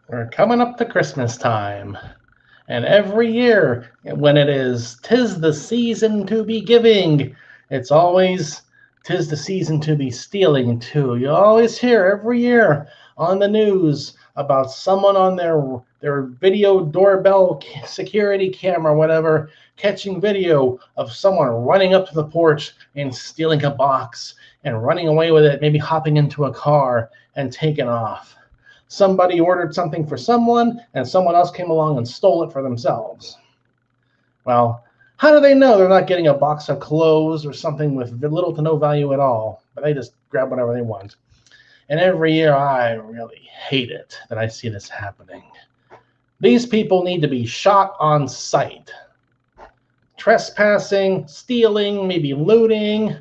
We're coming up to Christmas time, and every year when it is "'tis the season to be giving," it's always "'tis the season to be stealing" too. You always hear every year on the news about someone on their video doorbell security camera, whatever, catching video of someone running up to the porch and stealing a box and running away with it, maybe hopping into a car and taking off. Somebody ordered something for someone, and someone else came along and stole it for themselves. Well, how do they know they're not getting a box of clothes or something with little to no value at all? But they just grab whatever they want. And every year I really hate it that I see this happening. These people need to be shot on sight. Trespassing, stealing, maybe looting,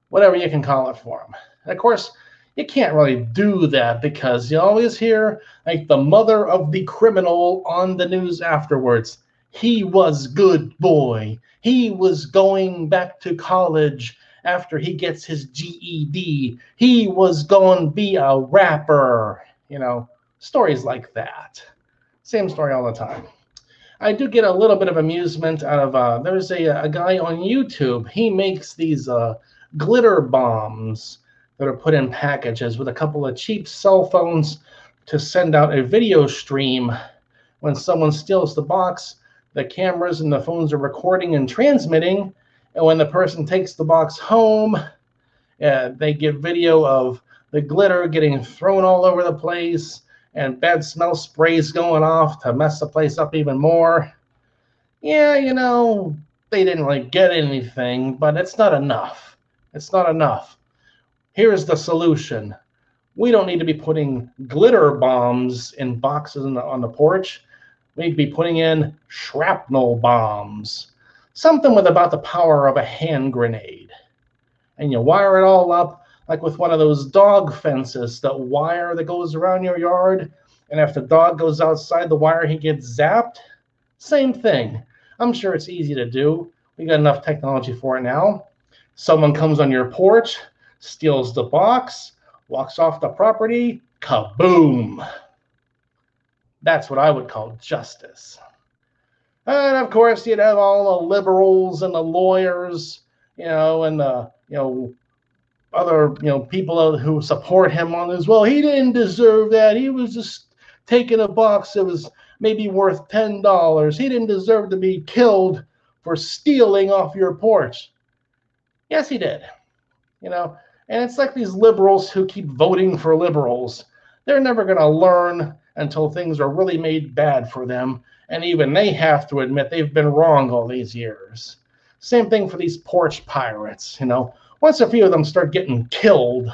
whatever you can call it for them. And of course, you can't really do that because you always hear like the mother of the criminal on the news afterwards. He was good boy. He was going back to college after he gets his GED. He was going to be a rapper. Stories like that. Same story all the time. I do get a little bit of amusement out of there's a guy on YouTube. He makes these glitter bombs that are put in packages with a couple of cheap cell phones to send out a video stream. When someone steals the box, the cameras and the phones are recording and transmitting. And when the person takes the box home, they get video of the glitter getting thrown all over the place and bad smell sprays going off to mess the place up even more. Yeah, they didn't really get anything, but it's not enough. It's not enough. Here's the solution. We don't need to be putting glitter bombs in boxes on the porch. We need to be putting in shrapnel bombs, something with about the power of a hand grenade. And you wire it all up like with one of those dog fences, the wire that goes around your yard. And if the dog goes outside the wire, he gets zapped. Same thing. I'm sure it's easy to do. We got enough technology for it now. Someone comes on your porch, steals the box, walks off the property, kaboom. That's what I would call justice. And of course, you'd have all the liberals and the lawyers, and the, other, people who support him on this. Well, he didn't deserve that. He was just taking a box that was maybe worth $10. He didn't deserve to be killed for stealing off your porch. Yes, he did. And it's like these liberals who keep voting for liberals. They're never going to learn until things are really made bad for them. And even they have to admit they've been wrong all these years. Same thing for these porch pirates. Once a few of them start getting killed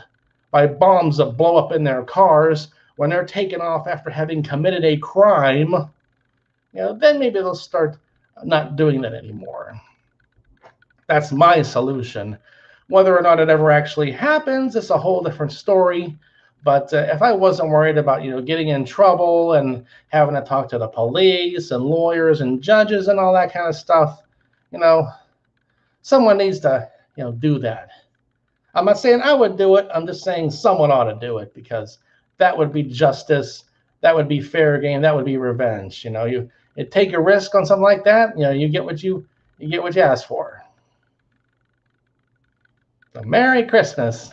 by bombs that blow up in their cars when they're taken off after having committed a crime, then maybe they'll start not doing that anymore. That's my solution. Whether or not it ever actually happens, it's a whole different story. But if I wasn't worried about, getting in trouble and having to talk to the police and lawyers and judges and all that kind of stuff, someone needs to, do that. I'm not saying I would do it. I'm just saying someone ought to do it because that would be justice. That would be fair game. That would be revenge. You take a risk on something like that. You get what you ask for. So Merry Christmas.